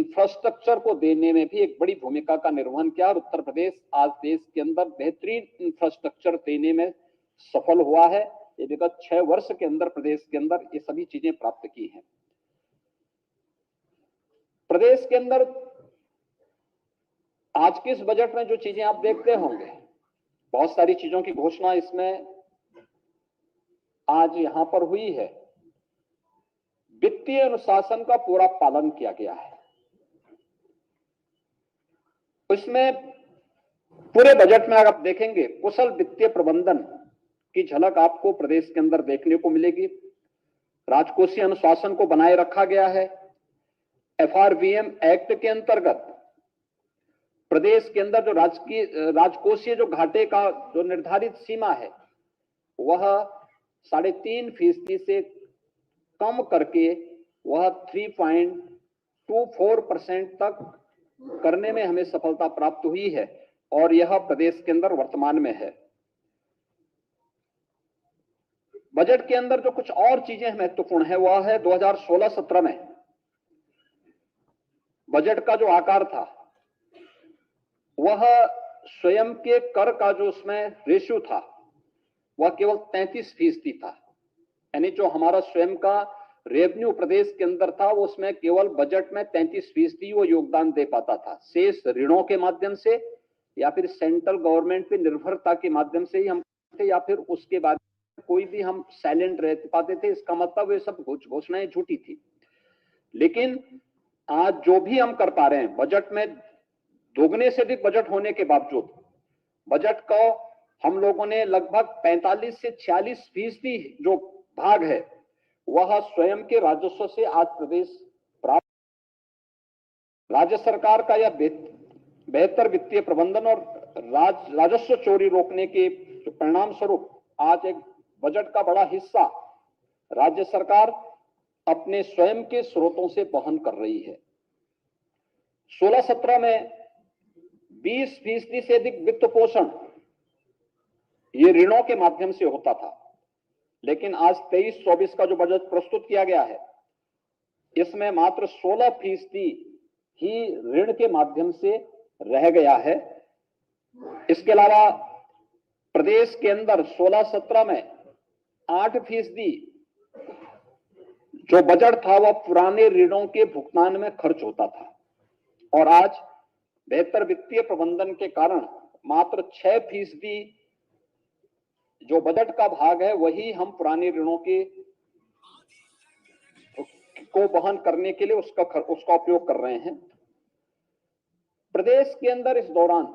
Infrastructure को देने में भी एक बड़ी भूमिका का निर्वहन किया और उत्तर प्रदेश आज देश के अंदर बेहतरीन इंफ्रास्ट्रक्चर देने में सफल हुआ है। ये विगत 6 वर्ष के अंदर प्रदेश के अंदर ये सभी चीजें प्राप्त की हैं। प्रदेश के अंदर आज के इस बजट में जो चीजें आप देखते होंगे, बहुत सारी चीजों की घोषणा इसमें आज यहां पर हुई है। वित्तीय अनुशासन का पूरा पालन किया गया है। इसमें पूरे बजट में अगर आप देखेंगे, कुशल वित्तीय प्रबंधन की झलक आपको प्रदेश के अंदर देखने को मिलेगी। राजकोषीय अनुशासन को बनाए रखा गया है। एफआरबीएम एक्ट के अंतर्गत प्रदेश के अंदर जो राजकोषीय जो घाटे का जो निर्धारित सीमा है वह 3.5% से कम करके वह 3.24% तक करने में हमें सफलता प्राप्त हुई है और यह प्रदेश के अंदर वर्तमान में है। बजट के अंदर जो कुछ और चीजें महत्वपूर्ण है वह है 2016-17 में बजट का जो आकार था वह स्वयं के कर का जो उसमें रेशियो था वह केवल 33% था। यानी जो हमारा स्वयं का रेवेन्यू प्रदेश के अंदर था वो उसमें केवल बजट में 33% वो योगदान दे पाता था। शेष ऋणों के माध्यम से या फिर सेंट्रल गवर्नमेंट पे निर्भरता के माध्यम से ही हम थे या फिर उसके बाद कोई भी हम साइलेंट रह पाते थे। इसका मतलब ये सब घोषणाएं झूठी थी। लेकिन आज जो भी हम कर पा रहे हैं, बजट में दोगुने से अधिक बजट होने के बावजूद बजट को हम लोगों ने लगभग 45 से 46% जो भाग है वह स्वयं के राजस्व से आज प्रदेश प्राप्त। राज्य सरकार का यह बेहतर वित्तीय प्रबंधन और राजस्व चोरी रोकने के परिणाम स्वरूप आज एक बजट का बड़ा हिस्सा राज्य सरकार अपने स्वयं के स्रोतों से वहन कर रही है। 16-17 में 20% से अधिक वित्त पोषण ये ऋणों के माध्यम से होता था, लेकिन आज 23-24 का जो बजट प्रस्तुत किया गया है इसमें मात्र 16% ही ऋण के माध्यम से रह गया है। इसके अलावा प्रदेश के अंदर 16-17 में 8% जो बजट था वह पुराने ऋणों के भुगतान में खर्च होता था और आज बेहतर वित्तीय प्रबंधन के कारण मात्र 6% जो बजट का भाग है वही हम पुराने ऋणों को वहन करने के लिए उसका उपयोग कर रहे हैं। प्रदेश के अंदर इस दौरान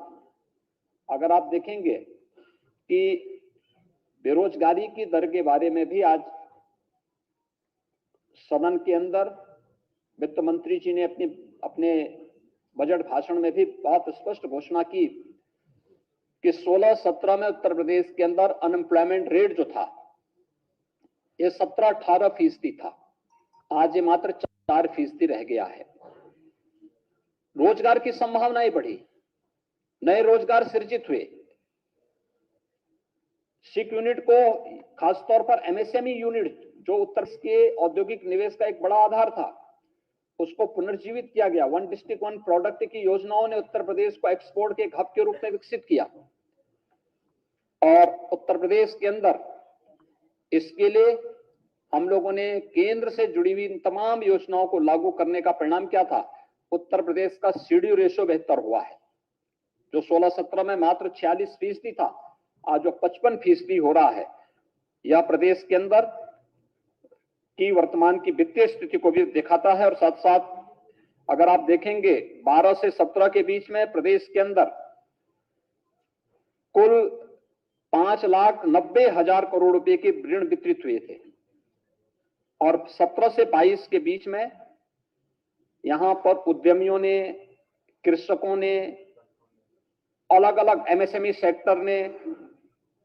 अगर आप देखेंगे कि बेरोजगारी की दर के बारे में भी आज सदन के अंदर वित्त मंत्री जी ने अपने बजट भाषण में भी बहुत स्पष्ट घोषणा की कि 16-17 में उत्तर प्रदेश के अंदर अनएम्प्लॉयमेंट रेट जो था ये 17-18% था। आज ये मात्र 4% रह गया है। रोजगार की संभावनाएं बढ़ी, नए रोजगार सृजित हुए। सिक यूनिट को खासतौर पर एमएसएमई यूनिट जो उत्तर के औद्योगिक निवेश का एक बड़ा आधार था उसको पुनर्जीवित किया गया। 1 डिस्ट्रिक्ट 1 प्रोडक्ट की योजनाओं ने उत्तर प्रदेश को एक्सपोर्ट के एक हब के रूप में विकसित किया और उत्तर प्रदेश के अंदर इसके लिए हम लोगों ने केंद्र से जुड़ी हुई तमाम योजनाओं को लागू करने का परिणाम क्या था? उत्तर प्रदेश का सीडी रेशो बेहतर हुआ है। जो 16-17 में मात्र 46% था, आज जो 55% हो रहा है। यह प्रदेश के अंदर की वर्तमान की वित्तीय स्थिति को भी दिखाता है और साथ साथ अगर आप देखेंगे 12 से 17 के बीच में प्रदेश के अंदर कुल 5,90,000 करोड़ रुपए के ऋण वितरित हुए थे और 17 से 22 के बीच में यहां पर उद्यमियों ने, कृषकों ने, अलग अलग एमएसएमई सेक्टर ने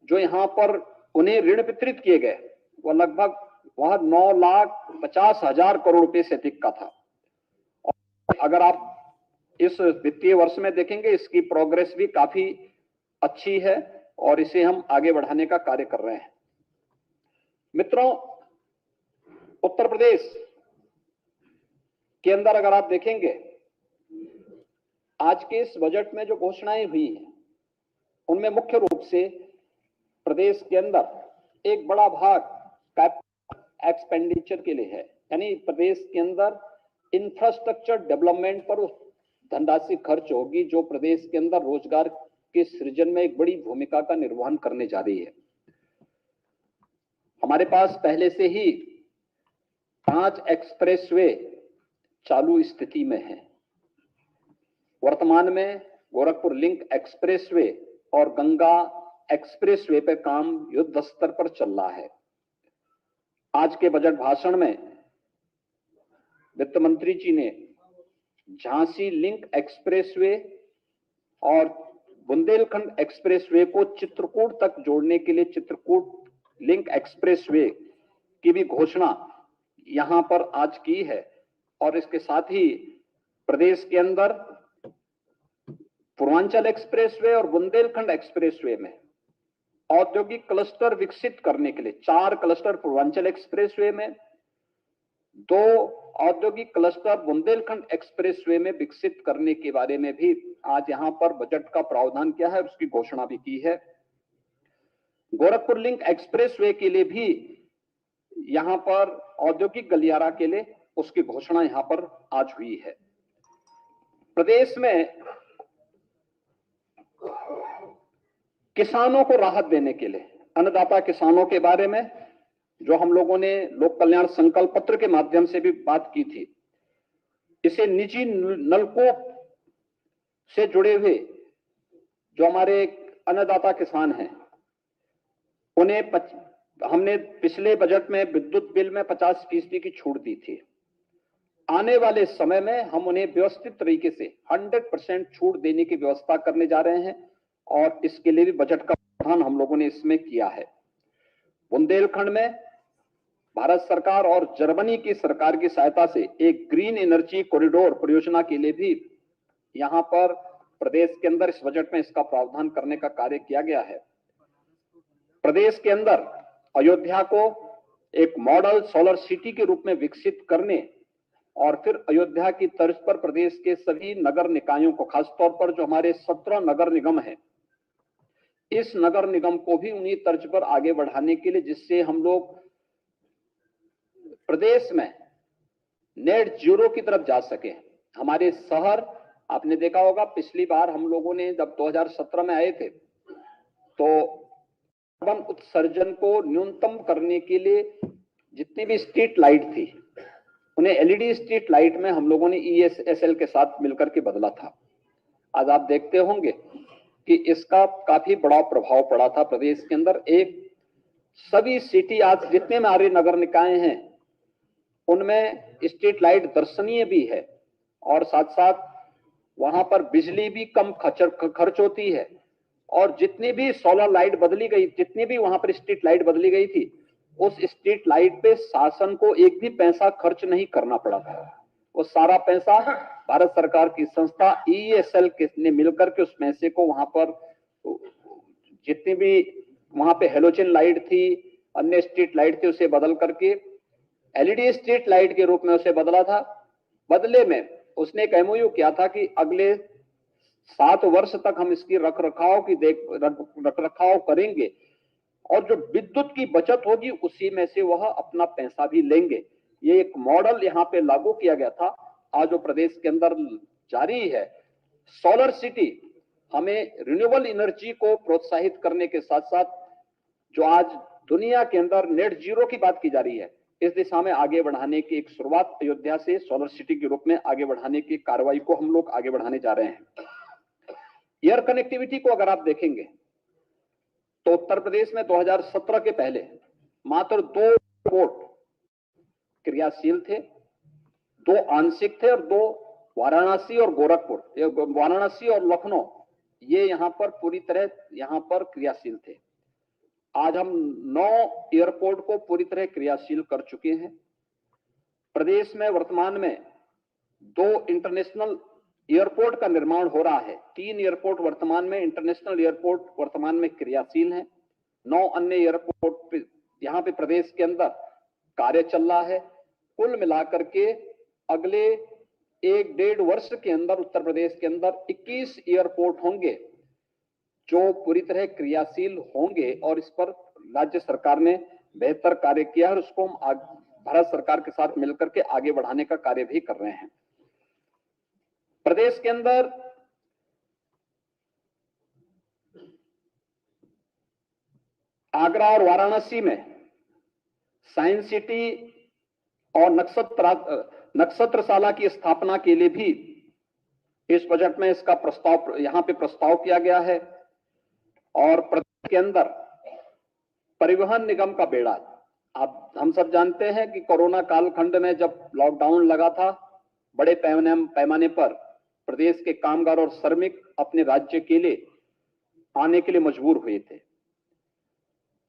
जो यहां पर उन्हें ऋण वितरित किए गए वह लगभग 9,50,000 करोड़ रुपए से अधिक का था। और अगर आप इस वित्तीय वर्ष में देखेंगे इसकी प्रोग्रेस भी काफी अच्छी है और इसे हम आगे बढ़ाने का कार्य कर रहे हैं। मित्रों, उत्तर प्रदेश के अंदर अगर आप देखेंगे आज के इस बजट में जो घोषणाएं हुई हैं उनमें मुख्य रूप से प्रदेश के अंदर एक बड़ा भाग कैपिटल एक्सपेंडिचर के लिए है, यानी प्रदेश के अंदर इंफ्रास्ट्रक्चर डेवलपमेंट पर धनराशि खर्च होगी जो प्रदेश के अंदर रोजगार के सृजन में एक बड़ी भूमिका का निर्वहन करने जा रही है। हमारे पास पहले से ही 5 एक्सप्रेसवे चालू स्थिति में है। वर्तमान में गोरखपुर लिंक एक्सप्रेसवे और गंगा एक्सप्रेसवे पे काम युद्ध स्तर पर चल रहा है। आज के बजट भाषण में वित्त मंत्री जी ने झांसी लिंक एक्सप्रेसवे और बुंदेलखंड एक्सप्रेसवे को चित्रकूट तक जोड़ने के लिए चित्रकूट लिंक एक्सप्रेसवे की भी घोषणा यहां पर आज की है। और इसके साथ ही प्रदेश के अंदर पूर्वांचल एक्सप्रेसवे और बुंदेलखंड एक्सप्रेसवे में औद्योगिक क्लस्टर विकसित करने के लिए 4 क्लस्टर पूर्वांचल एक्सप्रेसवे में, 2 औद्योगिक क्लस्टर बुंदेलखंड एक्सप्रेसवे में विकसित करने के बारे में भी आज यहां पर बजट का प्रावधान किया है, उसकी घोषणा भी की है। गोरखपुर लिंक एक्सप्रेसवे के लिए भी यहां पर औद्योगिक गलियारा के लिए उसकी घोषणा यहां पर आज हुई है। प्रदेश में किसानों को राहत देने के लिए अन्नदाता किसानों के बारे में जो हम लोगों ने लोक कल्याण संकल्प पत्र के माध्यम से भी बात की थी, इसे निजी नलकूप से जुड़े हुए जो हमारे अन्नदाता किसान हैं उन्हें हमने पिछले बजट में विद्युत बिल में 50% की छूट दी थी। आने वाले समय में हम उन्हें व्यवस्थित तरीके से 100% छूट देने की व्यवस्था करने जा रहे हैं और इसके लिए भी बजट का प्रावधान हम लोगों ने इसमें किया है। बुंदेलखंड में भारत सरकार और जर्मनी की सरकार की सहायता से एक ग्रीन एनर्जी कॉरिडोर परियोजना के लिए भी यहां पर प्रदेश के अंदर इस बजट में इसका प्रावधान करने का कार्य किया गया है। प्रदेश के अंदर अयोध्या को एक मॉडल सोलर सिटी के रूप में विकसित करने और फिर अयोध्या की तर्ज पर प्रदेश के सभी नगर निकायों को, खासतौर पर जो हमारे 17 नगर निगम हैं, इस नगर निगम को भी उन्हीं तर्ज पर आगे बढ़ाने के लिए जिससे हम लोग प्रदेश में नेट जीरो की तरफ जा सके। हमारे शहर, आपने देखा होगा पिछली बार हम लोगों ने जब 2017 में आए थे तो कार्बन उत्सर्जन को न्यूनतम करने के लिए जितनी भी स्ट्रीट लाइट थी उन्हें एलईडी स्ट्रीट लाइट में हम लोगों ने ईएसएसएल के साथ मिलकर के बदला था। आज आप देखते होंगे कि इसका काफी बड़ा प्रभाव पड़ा था प्रदेश के अंदर। एक सभी सिटी आज जितने हमारे नगर निकाय हैं उनमें स्ट्रीट लाइट दर्शनीय भी है और साथ साथ वहां पर बिजली भी कम खर्च होती है और जितनी भी सोलर लाइट बदली गई, जितनी भी वहां पर स्ट्रीट लाइट बदली गई थी, उस स्ट्रीट लाइट पे शासन को एक भी पैसा खर्च नहीं करना पड़ा था। वो सारा पैसा भारत सरकार की संस्था ईएसएल ने मिलकर के उस पैसे को वहां पर जितनी भी वहां पे हेलोजन लाइट थी, अन्य स्ट्रीट लाइट थी, उसे बदल करके एलईडी स्ट्रीट लाइट के रूप में उसे बदला था। बदले में उसने एक एमओयू किया था कि अगले 7 वर्ष तक हम इसकी रख रखाव करेंगे और जो विद्युत की बचत होगी उसी में से वह अपना पैसा भी लेंगे। ये एक मॉडल यहाँ पे लागू किया गया था, आज जो प्रदेश के अंदर जारी है। सोलर सिटी हमें रिन्यूएबल एनर्जी को प्रोत्साहित करने के साथ साथ जो आज दुनिया के अंदर नेट जीरो की बात की जा रही है, इस दिशा में आगे बढ़ाने की एक शुरुआत अयोध्या से सोलर सिटी के रूप में आगे बढ़ाने की कार्रवाई को हम लोग आगे बढ़ाने जा रहे हैं। एयर कनेक्टिविटी को अगर आप देखेंगे तो उत्तर प्रदेश में 2017 के पहले मात्र 2 एयरपोर्ट क्रियाशील थे, 2 आंशिक थे और 2 वाराणसी और गोरखपुर, वाराणसी और लखनऊ ये यहां पर पूरी तरह यहां पर क्रियाशील थे। आज हम 9 एयरपोर्ट को पूरी तरह क्रियाशील कर चुके हैं। प्रदेश में वर्तमान में 2 इंटरनेशनल एयरपोर्ट का निर्माण हो रहा है। 3 एयरपोर्ट वर्तमान में, इंटरनेशनल एयरपोर्ट वर्तमान में क्रियाशील हैं। 9 अन्य एयरपोर्ट यहां पे प्रदेश के अंदर कार्य चल रहा है। कुल मिलाकर के अगले 1-1.5 वर्ष के अंदर उत्तर प्रदेश के अंदर 21 एयरपोर्ट होंगे जो पूरी तरह क्रियाशील होंगे, और इस पर राज्य सरकार ने बेहतर कार्य किया है और उसको हम भारत सरकार के साथ मिलकर के आगे बढ़ाने का कार्य भी कर रहे हैं। प्रदेश के अंदर आगरा और वाराणसी में साइंस सिटी और नक्षत्रशाला की स्थापना के लिए भी इस बजट में इसका प्रस्ताव यहां पे प्रस्ताव किया गया है। और प्रदेश के अंदर परिवहन निगम का बेड़ा, आप हम सब जानते हैं कि कोरोना कालखंड में जब लॉकडाउन लगा था, बड़े पैमाने पर प्रदेश के कामगार और श्रमिक अपने राज्य के लिए आने के लिए मजबूर हुए थे।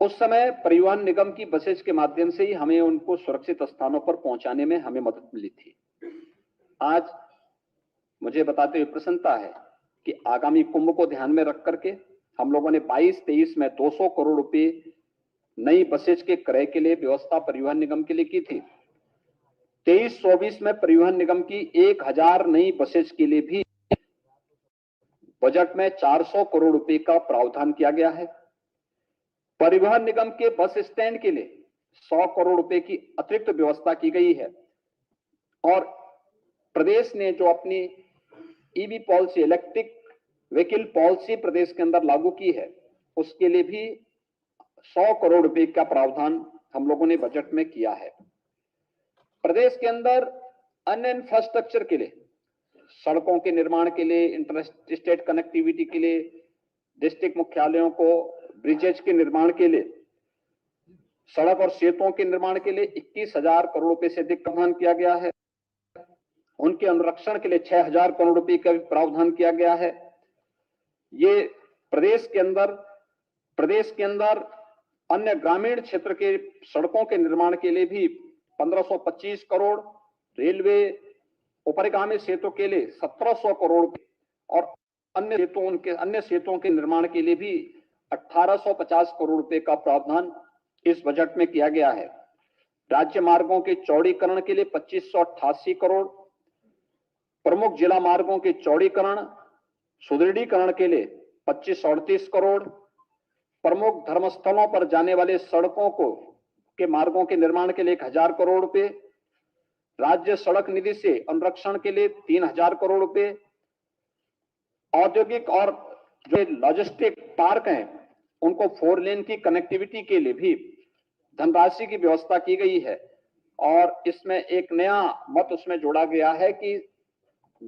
उस समय परिवहन निगम की बसेज के माध्यम से ही हमें उनको सुरक्षित स्थानों पर पहुंचाने में हमें मदद मिली थी। आज मुझे बताते हुए प्रसन्नता है कि आगामी कुंभ को ध्यान में रख करके हम लोगों ने 22-23 में 200 करोड़ रुपए नई बसेज के क्रय के लिए व्यवस्था परिवहन निगम के लिए की थी। 23-24 में परिवहन निगम की 1000 नई बसेज के लिए भी बजट में 400 करोड़ रुपए का प्रावधान किया गया है। परिवहन निगम के बस स्टैंड के लिए 100 करोड़ रुपए की अतिरिक्त व्यवस्था की गई है। और प्रदेश ने जो अपनी EV policy, electric vehicle policy प्रदेश के अंदर लागू की है, उसके लिए भी 100 करोड़ रुपए का प्रावधान हम लोगों ने बजट में किया है। प्रदेश के अंदर अन्य इंफ्रास्ट्रक्चर के लिए, सड़कों के निर्माण के लिए, इंटर स्टेट कनेक्टिविटी के लिए, डिस्ट्रिक्ट मुख्यालयों को ब्रिजेज के निर्माण के लिए, सड़क और सेतुओं के निर्माण के लिए 21,000 करोड़ रुपए से अधिक प्रावधान किया गया है। उनके अनुरक्षण के लिए 6,000 करोड़ रुपए का प्रावधान किया गया है। ये प्रदेश के अंदर अन्य ग्रामीण क्षेत्र के सड़कों के निर्माण के लिए भी 1525 करोड़, रेलवे ऊपरगामी सेतु के लिए 1700 करोड़ और अन्य सेतुओं के निर्माण के लिए भी 1850 करोड़ रुपए का प्रावधान इस बजट में किया गया है। राज्य मार्गों के चौड़ीकरण के लिए 2588 करोड़, प्रमुख जिला मार्गों के चौड़ीकरण सुदृढ़ीकरण के लिए 2538 करोड़, प्रमुख धर्मस्थलों पर जाने वाले सड़कों के मार्गों के निर्माण के लिए 1000 करोड़ रुपए, राज्य सड़क निधि से अनुरक्षण के लिए 3000 करोड़ रुपए, औद्योगिक और जो लॉजिस्टिक पार्क हैं उनको 4 लेन की कनेक्टिविटी के लिए भी धनराशि की व्यवस्था की गई है। और इसमें एक नया मत उसमें जोड़ा गया है कि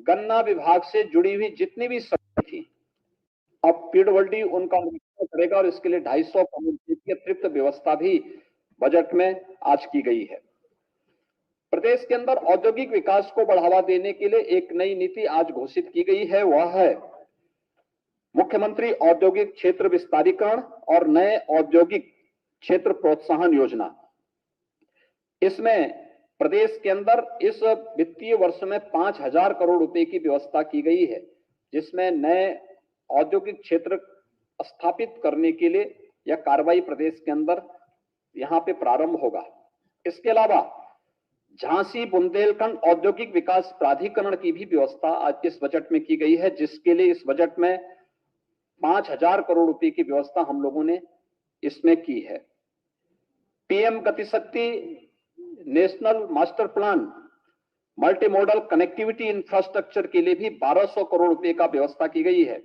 गन्ना विभाग से जुड़ी हुई जितनी भी सड़कें थी, अब पीडब्ल्यूडी उनका निरीक्षण करेगा और इसके लिए 250 करोड़ रुपए की अतिरिक्त व्यवस्था भी बजट में आज की गई है। प्रदेश के अंदर औद्योगिक विकास को बढ़ावा देने के लिए एक नई नीति आज घोषित की गई है, वह है मुख्यमंत्री औद्योगिक क्षेत्र विस्तारीकरण और नए औद्योगिक क्षेत्र प्रोत्साहन योजना। इसमें प्रदेश के अंदर इस वित्तीय वर्ष में 5000 करोड़ रुपए की व्यवस्था की गई है, जिसमें नए औद्योगिक क्षेत्र स्थापित करने के लिए यह कार्रवाई प्रदेश के अंदर यहां पे प्रारंभ होगा। इसके अलावा झांसी बुंदेलखंड औद्योगिक विकास प्राधिकरण की भी व्यवस्था आज इस बजट में की गई है, जिसके लिए इस बजट में 5000 करोड़ रुपए की व्यवस्था हम लोगों ने इसमें की है। PM Gatishakti national master plan multi modal connectivity infrastructure के लिए भी 1200 करोड़ रुपए का व्यवस्था की गई है।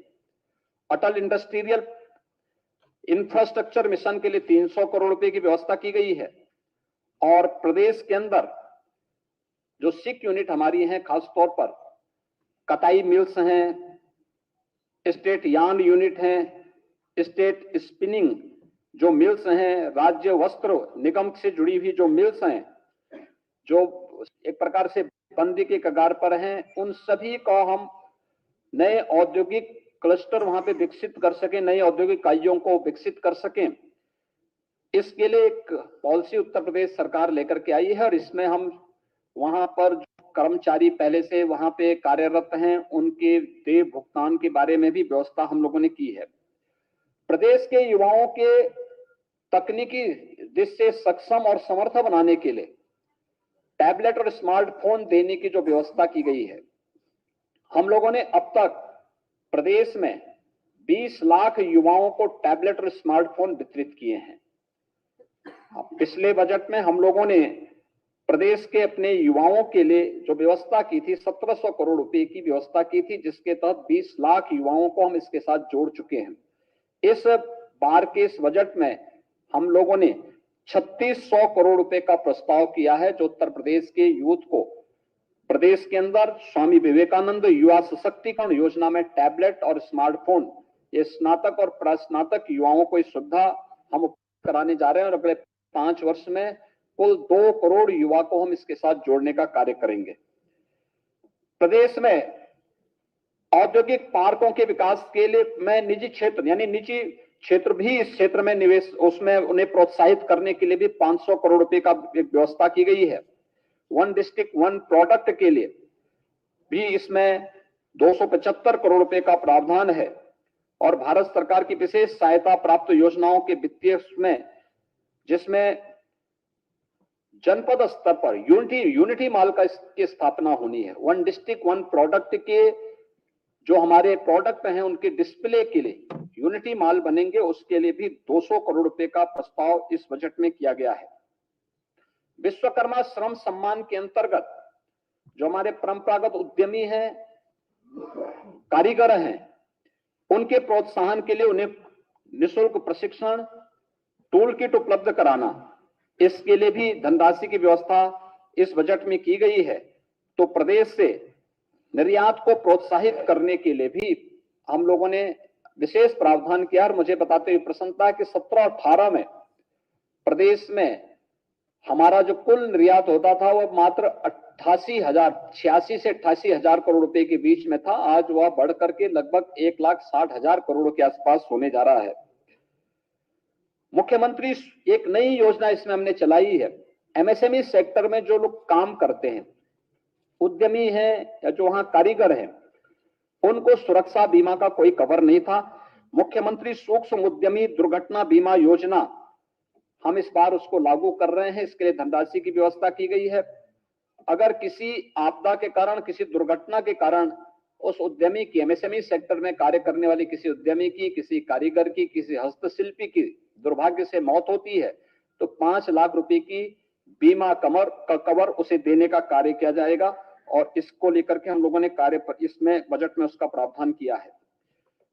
अटल इंडस्ट्रियल इंफ्रास्ट्रक्चर मिशन के लिए 300 करोड़ रुपए की व्यवस्था की गई है। और प्रदेश के अंदर जो सिक यूनिट हमारी हैं, खासतौर पर कताई मिल्स हैं, स्टेट यार्न यूनिट हैं, स्टेट स्पिनिंग जो मिल्स हैं, राज्य वस्त्र निगम से जुड़ी हुई जो मिल्स हैं, जो एक प्रकार से बंदी के कगार पर हैं, उन सभी को हम नए औद्योगिक क्लस्टर वहां पे विकसित कर सकें, नए औद्योगिक इकाइयों को विकसित कर सकें। इसके लिए एक पॉलिसी उत्तर प्रदेश सरकार लेकर के आई है और इसमें हम वहां पर जो कर्मचारी पहले से वहां पे कार्यरत हैं, उनके देय भुगतान के बारे में भी व्यवस्था हम लोगों ने की है। प्रदेश के युवाओं के तकनीकी दृष्टि से सक्षम और समर्थ बनाने के लिए टैबलेट और स्मार्टफोन देने की जो व्यवस्था की गई है, हम लोगों ने अब तक प्रदेश में 20 लाख युवाओं को टैबलेट और स्मार्टफोन वितरित किए हैं। पिछले बजट में हम लोगों ने प्रदेश के अपने युवाओं के लिए जो व्यवस्था की थी, 1700 करोड़ रुपए की व्यवस्था की थी, जिसके तहत 20 लाख युवाओं को हम इसके साथ जोड़ चुके हैं। इस बार के इस बजट में हम लोगों ने 3600 करोड़ रुपए का प्रस्ताव किया है, जो उत्तर प्रदेश के यूथ को प्रदेश के अंदर स्वामी विवेकानंद युवा सशक्तिकरण योजना में टैबलेट और स्मार्टफोन, ये स्नातक और प्रास्नातक युवाओं को इस सुविधा हम कराने जा रहे हैं और अगले 5 वर्ष में कुल 2 करोड़ युवा को हम इसके साथ जोड़ने का कार्य करेंगे। प्रदेश में औद्योगिक पार्कों के विकास के लिए मैं निजी क्षेत्र यानी निजी क्षेत्र भी इस क्षेत्र में निवेश, उसमें उन्हें प्रोत्साहित करने के लिए भी 500 करोड़ रुपए का एक व्यवस्था की गई है। वन डिस्ट्रिक्ट वन प्रोडक्ट के लिए भी इसमें 275 करोड़ रुपए का प्रावधान है और भारत सरकार की विशेष सहायता प्राप्त योजनाओं के वित्तीय में, जिसमें जनपद स्तर पर यूनिटी मॉल की स्थापना होनी है। वन डिस्ट्रिक्ट वन प्रोडक्ट के जो हमारे प्रोडक्ट हैं उनके डिस्प्ले के लिए यूनिटी मॉल बनेंगे, उसके लिए भी 200 करोड़ रुपए का प्रस्ताव इस बजट में किया गया है। विश्वकर्मा श्रम सम्मान के अंतर्गत जो हमारे परंपरागत उद्यमी हैं, कारीगर हैं, उनके प्रोत्साहन के लिए उन्हें निःशुल्क प्रशिक्षण, टूल किट उपलब्ध कराना, इसके लिए भी धनराशि की व्यवस्था इस बजट में की गई है। तो प्रदेश से निर्यात को प्रोत्साहित करने के लिए भी हम लोगों ने विशेष प्रावधान किया और मुझे बताते हुए प्रसन्नता है कि 17 और 18 में प्रदेश में हमारा जो कुल निर्यात होता था वो मात्र 86 से 88,000 करोड़ रुपए के बीच में था। आज वह बढ़कर के लगभग 1,60,000 करोड़ के आसपास होने जा रहा है। मुख्यमंत्री एक नई योजना इसमें हमने चलाई है। एमएसएमई सेक्टर में जो लोग काम करते हैं, उद्यमी हैं या जो वहां कारीगर हैं, उनको सुरक्षा बीमा का कोई कवर नहीं था। मुख्यमंत्री सूक्ष्म उद्यमी दुर्घटना बीमा योजना हम इस बार उसको लागू कर रहे हैं। इसके लिए धनराशि की व्यवस्था की गई है। अगर किसी आपदा के कारण, किसी दुर्घटना के कारण उस उद्यमी की, एमएसएमई सेक्टर में कार्य करने वाले किसी उद्यमी की, किसी कारीगर की, किसी हस्तशिल्पी की दुर्भाग्य से मौत होती है तो 5 लाख रुपए की बीमा कवर उसे देने का कार्य किया जाएगा और इसको लेकर के हम लोगों ने कार्य पर इसमें बजट में उसका प्रावधान किया है।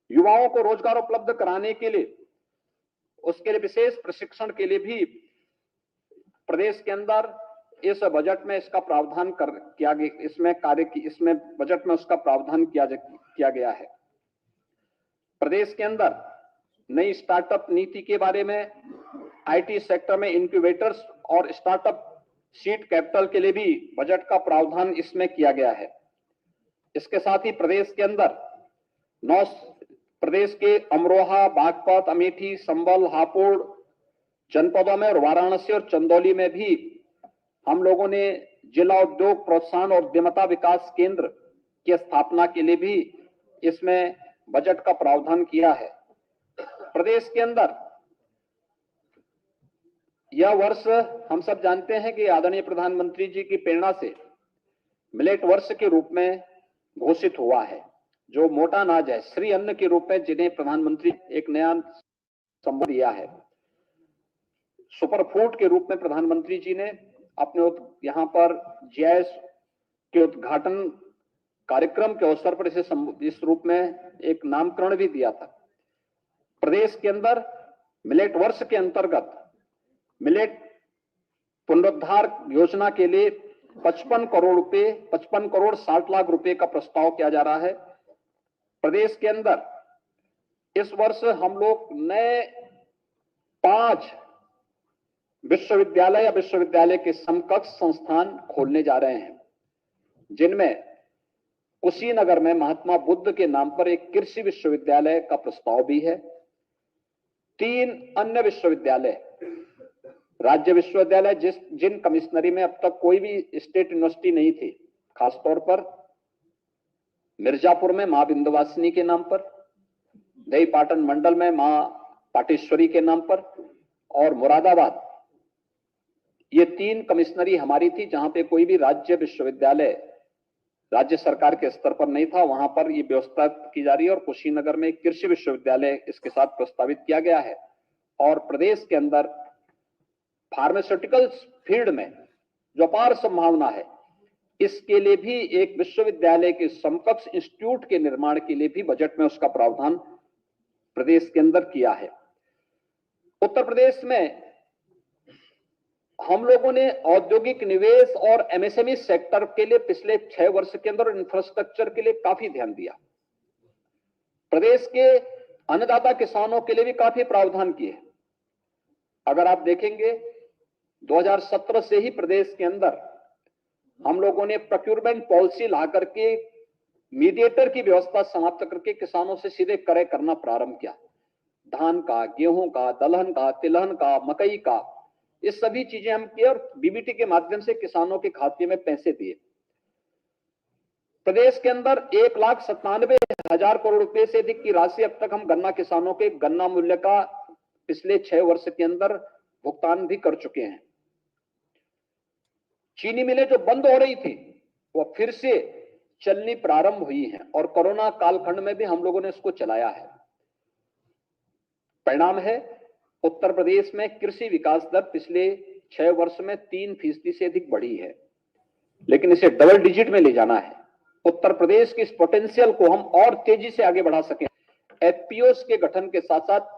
युवाओं को रोजगार उपलब्ध कराने के लिए, उसके लिए विशेष प्रशिक्षण के लिए भी प्रदेश के अंदर इस बजट में इसका प्रावधान किया गया, इसमें बजट में उसका प्रावधान किया गया है। प्रदेश के अंदर नई स्टार्टअप नीति के बारे में, आईटी सेक्टर में इनक्यूबेटर्स और स्टार्टअप सीड कैपिटल के लिए भी बजट का प्रावधान इसमें किया गया है। इसके साथ ही प्रदेश के अंदर प्रदेश के अमरोहा, बागपत, अमेठी, संभल, हापुड़ जनपदों में और वाराणसी और चंदौली में भी हम लोगों ने जिला उद्योग प्रोत्साहन और उद्यमता विकास केंद्र की स्थापना के लिए भी इसमें बजट का प्रावधान किया है। प्रदेश के अंदर यह वर्ष हम सब जानते हैं कि आदरणीय प्रधानमंत्री जी की प्रेरणा से मिलेट वर्ष के रूप में घोषित हुआ है। जो मोटा अनाज है, श्री अन्न के रूप में जिन्हें प्रधानमंत्री एक नया संबोधन दिया है। सुपर फूड के रूप में प्रधानमंत्री जी ने अपने यहाँ पर जीआईएस के उद्घाटन कार्यक्रम के अवसर पर इसे इस रूप में एक नामकरण भी दिया था। प्रदेश के अंदर मिलेट वर्ष के अंतर्गत मिलेट पुनरुद्धार योजना के लिए 55 करोड़ 60 लाख रुपए का प्रस्ताव किया जा रहा है। प्रदेश के अंदर इस वर्ष हम लोग नए 5 विश्वविद्यालय या विश्वविद्यालय के समकक्ष संस्थान खोलने जा रहे हैं, जिनमें कुशीनगर में महात्मा बुद्ध के नाम पर एक कृषि विश्वविद्यालय का प्रस्ताव भी है। 3 अन्य विश्वविद्यालय, राज्य विश्वविद्यालय जिन कमिश्नरी में अब तक कोई भी स्टेट यूनिवर्सिटी नहीं थी, खासतौर पर मिर्जापुर में मां विंध्यवासिनी के नाम पर, दही पाटन मंडल में मां पाटेश्वरी के नाम पर और मुरादाबाद, ये 3 कमिश्नरी हमारी थी जहां पे कोई भी राज्य विश्वविद्यालय राज्य सरकार के स्तर पर नहीं था, वहां पर ये व्यवस्था की जा रही है और कुशीनगर में कृषि विश्वविद्यालय इसके साथ प्रस्तावित किया गया है। और प्रदेश के अंदर फार्मास्यूटिकल्स फील्ड में जो अपार संभावना है, इसके लिए भी एक विश्वविद्यालय के समकक्ष इंस्टीट्यूट के निर्माण के लिए भी बजट में उसका प्रावधान प्रदेश के अंदर किया है। उत्तर प्रदेश में हम लोगों ने औद्योगिक निवेश और एमएसएमई सेक्टर के लिए पिछले 6 वर्ष के अंदर इंफ्रास्ट्रक्चर के लिए काफी ध्यान दिया। प्रदेश के अन्नदाता किसानों के लिए भी काफी प्रावधान किए। अगर आप देखेंगे 2017 से ही प्रदेश के अंदर हम लोगों ने प्रोक्योरमेंट पॉलिसी ला करके मीडिएटर की व्यवस्था समाप्त करके किसानों से सीधे क्रय करना प्रारंभ किया। धान का, गेहूं का, दलहन का, तिलहन का, मकई का, ये सभी चीजें हम किए और बीबीटी के माध्यम से किसानों के खाते में पैसे दिए। प्रदेश के अंदर 1,97,000 करोड़ रुपए से अधिक की राशि अब तक हम गन्ना किसानों के गन्ना मूल्य का पिछले 6 वर्ष के अंदर भुगतान भी कर चुके हैं। चीनी मिलें जो बंद हो रही थी वो फिर से चलनी प्रारंभ हुई हैं और कोरोना कालखंड में भी हम लोगों ने इसको चलाया है। परिणाम है उत्तर प्रदेश में कृषि विकास दर पिछले 6 वर्ष में 3% से अधिक बढ़ी है, लेकिन इसे डबल डिजिट में ले जाना है। उत्तर प्रदेश की इस पोटेंशियल को हम और तेजी से आगे बढ़ा सकें। एफपीओस के गठन के साथ साथ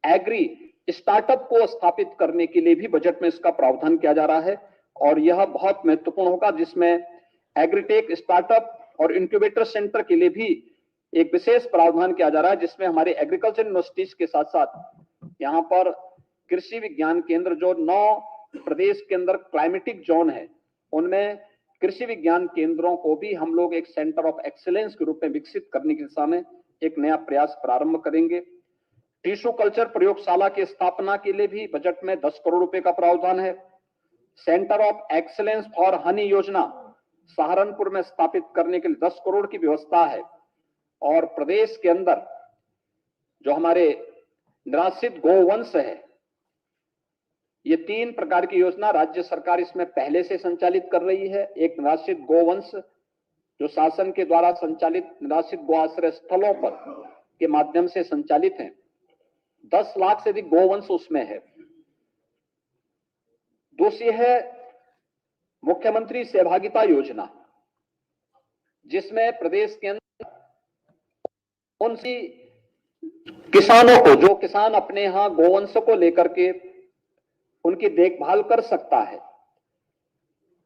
एग्री स्टार्टअप को स्थापित करने के लिए भी बजट में इसका प्रावधान किया जा रहा है और यह बहुत महत्वपूर्ण होगा, जिसमें एग्रीटेक स्टार्टअप और इंक्यूबेटर सेंटर के लिए भी एक विशेष प्रावधान किया जा रहा है, जिसमें हमारे एग्रीकल्चर यूनिवर्सिटीज के साथ साथ यहाँ पर कृषि विज्ञान केंद्र जो 9 प्रदेश के अंदर क्लाइमेटिक जोन है, उनमें कृषि विज्ञान केंद्रों को भी हम लोग एक सेंटर ऑफ एक्सीलेंस के रूप में विकसित करने की दिशा में एक नया प्रयास प्रारंभ करेंगे। टिश्यू कल्चर प्रयोगशाला की स्थापना के लिए भी बजट में 10 करोड़ रुपए का प्रावधान है। Centre of excellence for Honey योजना सहारनपुर में स्थापित करने के लिए 10 करोड़ की व्यवस्था है और प्रदेश के अंदर जो हमारे निराश्रित गोवंश है, ये 3 प्रकार की योजना राज्य सरकार इसमें पहले से संचालित कर रही है। एक निराश्रित गोवंश जो शासन के द्वारा संचालित निराश्रित गो आश्रय स्थलों पर के माध्यम से संचालित है, 10 लाख से अधिक गोवंश उसमें है। दूसरी है मुख्यमंत्री सहभागिता योजना, जिसमें प्रदेश के अंदर उन किसानों को, जो किसान अपने यहां गोवंश को लेकर के उनकी देखभाल कर सकता है,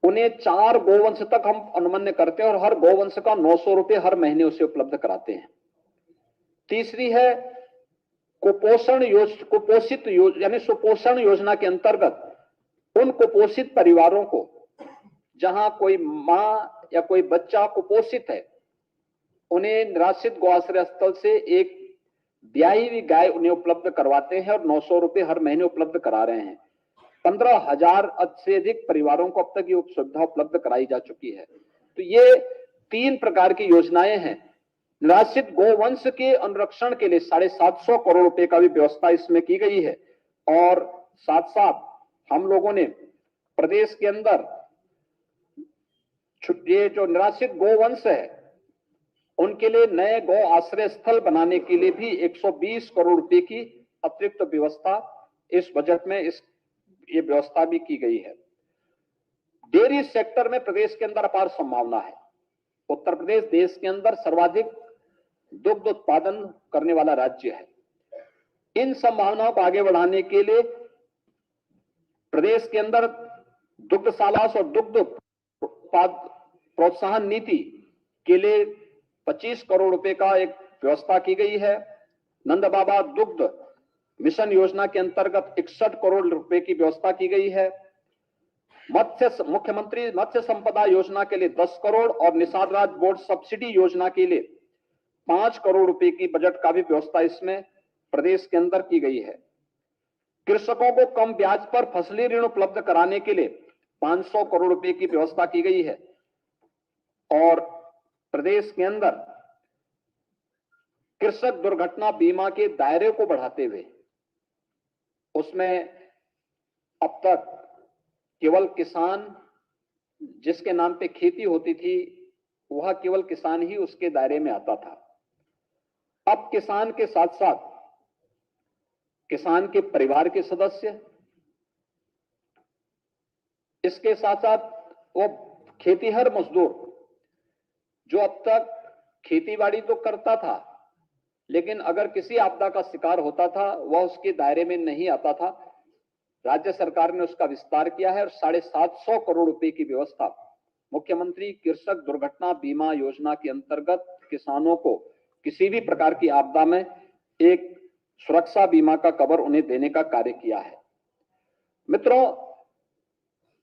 उन्हें 4 गोवंश तक हम अनुमन्य करते हैं और हर गोवंश का 900 रुपए हर महीने उसे उपलब्ध कराते हैं। तीसरी है कुपोषित यानी सुपोषण योजना के अंतर्गत उन कुपोषित परिवारों को जहां कोई मां या कोई बच्चा कुपोषित है, उन्हें निराश्रित गो आश्रय स्थल से एक ब्याही हुई गाय उन्हें उपलब्ध करवाते हैं और 900 रुपए हर महीने उपलब्ध करा रहे हैं। 15,000 से अधिक परिवारों को अब तक ये सुविधा उपलब्ध कराई जा चुकी है। तो ये 3 प्रकार की योजनाएं हैं। निराश्रित गोवंश के अनुरक्षण के लिए 750 करोड़ रुपए का भी व्यवस्था इसमें की गई है और साथ साथ हम लोगों ने प्रदेश के अंदर ये जो निराश्रित गोवंश है उनके लिए नए गौ आश्रय स्थल बनाने के लिए भी 120 करोड़ रुपए की अतिरिक्त व्यवस्था इस बजट में ये व्यवस्था भी की गई है। डेयरी सेक्टर में प्रदेश के अंदर अपार संभावना है। उत्तर प्रदेश देश के अंदर सर्वाधिक दुग्ध उत्पादन करने वाला राज्य है। इन संभावनाओं को आगे बढ़ाने के लिए प्रदेश के अंदर दुग्धशाला और दुग्ध उत्पाद प्रोत्साहन नीति के लिए 25 करोड़ रुपए का एक व्यवस्था की गई है। नंद बाबा दुग्ध मिशन योजना के अंतर्गत 61 करोड़ रुपए की व्यवस्था की गई है। मुख्यमंत्री मत्स्य संपदा योजना के लिए 10 करोड़ और निषाद राज बोर्ड सब्सिडी योजना के लिए 5 करोड़ रुपए की बजट का भी व्यवस्था इसमें प्रदेश के अंदर की गई है। कृषकों को कम ब्याज पर फसली ऋण उपलब्ध कराने के लिए 500 करोड़ रुपए की व्यवस्था की गई है और प्रदेश के अंदर कृषक दुर्घटना बीमा के दायरे को बढ़ाते हुए उसमें अब तक केवल किसान जिसके नाम पे खेती होती थी वह केवल किसान ही उसके दायरे में आता था। अब किसान के साथ साथ किसान के परिवार के सदस्य, इसके साथ साथ वो खेतीहर मजदूर जो अब तक खेतीबाड़ी तो करता था, लेकिन अगर किसी आपदा का शिकार होता था वह उसके दायरे में नहीं आता था। राज्य सरकार ने उसका विस्तार किया है और 750 करोड़ रुपए की व्यवस्था मुख्यमंत्री कृषक दुर्घटना बीमा योजना के अंतर्गत किसानों को किसी भी प्रकार की आपदा में एक सुरक्षा बीमा का कवर उन्हें देने का कार्य किया है। मित्रों,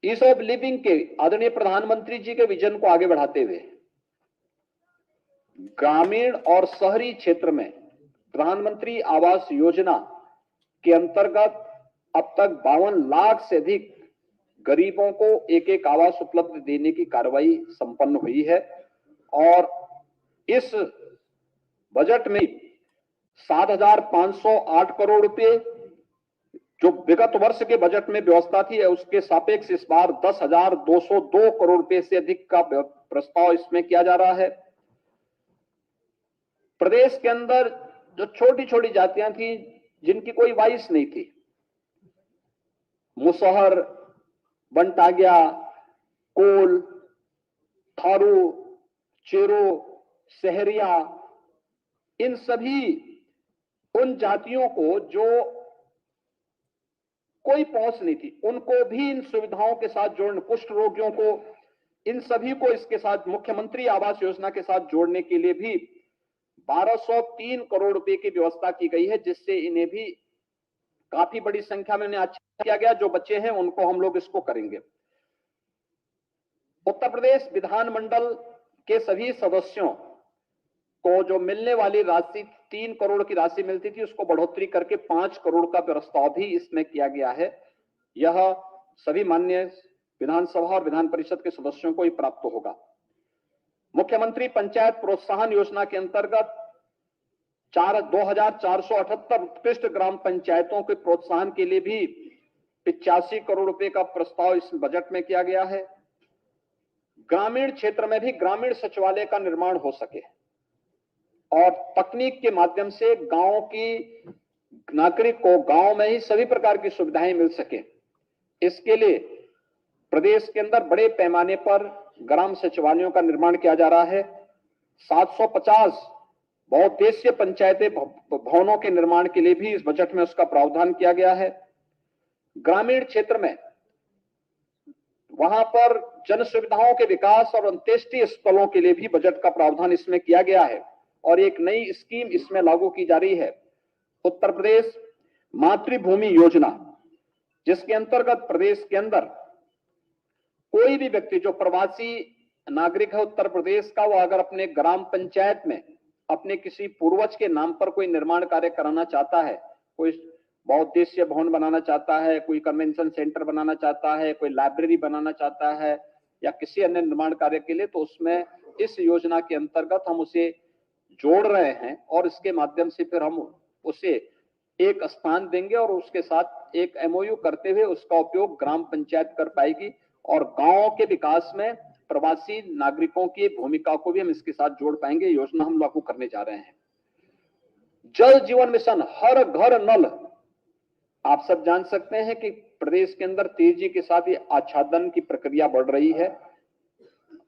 ईज ऑफ लिविंग के आदरणीय प्रधानमंत्री जी के विजन को आगे बढ़ाते हुए ग्रामीण और शहरी क्षेत्र में प्रधानमंत्री आवास योजना के अंतर्गत अब तक 52 लाख से अधिक गरीबों को एक एक आवास उपलब्ध देने की कार्रवाई संपन्न हुई है और इस बजट में 7,508 करोड़ रुपए जो विगत वर्ष के बजट में व्यवस्था थी उसके सापेक्ष इस बार 10,202 करोड़ रुपए से अधिक का प्रस्ताव इसमें किया जा रहा है। प्रदेश के अंदर जो छोटी छोटी जातियां थी जिनकी कोई वाइस नहीं थी, मुसहर, बनटागिया, कोल, थारू, चेरो, सहरिया, इन सभी उन जातियों को जो कोई पहुंच नहीं थी उनको भी इन सुविधाओं के साथ जोड़ने, कुष्ठ रोगियों को, इन सभी को इसके साथ मुख्यमंत्री आवास योजना के साथ जोड़ने के लिए भी 1203 करोड़ रुपए की व्यवस्था की गई है, जिससे इन्हें भी काफी बड़ी संख्या में इन्हें अच्छा किया गया। जो बच्चे हैं उनको हम लोग इसको करेंगे। उत्तर प्रदेश विधानमंडल के सभी सदस्यों को जो मिलने वाली राशि 3 करोड़ की राशि मिलती थी उसको बढ़ोतरी करके 5 करोड़ का प्रस्ताव भी इसमें किया गया है। यह सभी माननीय विधानसभा और विधान परिषद के सदस्यों को ही प्राप्त होगा। मुख्यमंत्री पंचायत प्रोत्साहन योजना के अंतर्गत 2,478 उत्कृष्ट ग्राम पंचायतों के प्रोत्साहन के लिए भी 85 करोड़ रुपए का प्रस्ताव इस बजट में किया गया है। ग्रामीण क्षेत्र में भी ग्रामीण सचिवालय का निर्माण हो सके और तकनीक के माध्यम से गांव की नागरिक को गांव में ही सभी प्रकार की सुविधाएं मिल सके, इसके लिए प्रदेश के अंदर बड़े पैमाने पर ग्राम सचिवालयों का निर्माण किया जा रहा है। 750 बहुउद्देशीय पंचायतें भवनों के निर्माण के लिए भी इस बजट में उसका प्रावधान किया गया है। ग्रामीण क्षेत्र में वहां पर जन सुविधाओं के विकास और अंत्येष्टि स्थलों के लिए भी बजट का प्रावधान इसमें किया गया है और एक नई स्कीम इसमें लागू की जा रही है, उत्तर प्रदेश मातृभूमि योजना, जिसके अंतर्गत प्रदेश के अंदर कोई भी व्यक्ति जो प्रवासी नागरिक है उत्तर प्रदेश का, वो अगर अपने ग्राम पंचायत में अपने किसी पूर्वज के नाम पर कोई निर्माण कार्य कराना चाहता है, कोई बहुउद्देशीय भवन बनाना चाहता है, कोई कन्वेंशन सेंटर बनाना चाहता है, कोई लाइब्रेरी बनाना चाहता है या किसी अन्य निर्माण कार्य के लिए, तो उसमें इस योजना के अंतर्गत हम उसे जोड़ रहे हैं और इसके माध्यम से फिर हम उसे एक स्थान देंगे और उसके साथ एक एमओयू करते हुए उसका उपयोग ग्राम पंचायत कर पाएगी और गांवों के विकास में प्रवासी नागरिकों की भूमिका को भी हम इसके साथ जोड़ पाएंगे। योजना हम लागू करने जा रहे हैं। जल जीवन मिशन, हर घर नल, आप सब जान सकते हैं कि प्रदेश के अंदर तेजी के साथ ये आच्छादन की प्रक्रिया बढ़ रही है।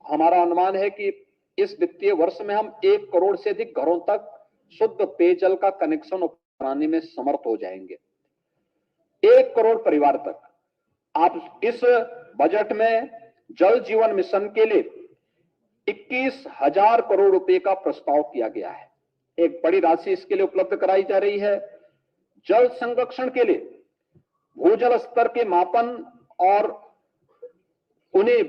हमारा अनुमान है कि इस वित्तीय वर्ष में हम 1 करोड़ से अधिक घरों तक शुद्ध पेयजल का कनेक्शन बनाने में समर्थ हो जाएंगे। 1 करोड़ परिवार तक। आप इस बजट में जल जीवन मिशन के लिए 21,000 करोड़ रुपए का प्रस्ताव किया गया है। एक बड़ी राशि इसके लिए उपलब्ध कराई जा रही है। जल संरक्षण के लिए भूजल स्तर के मापन और उन्हें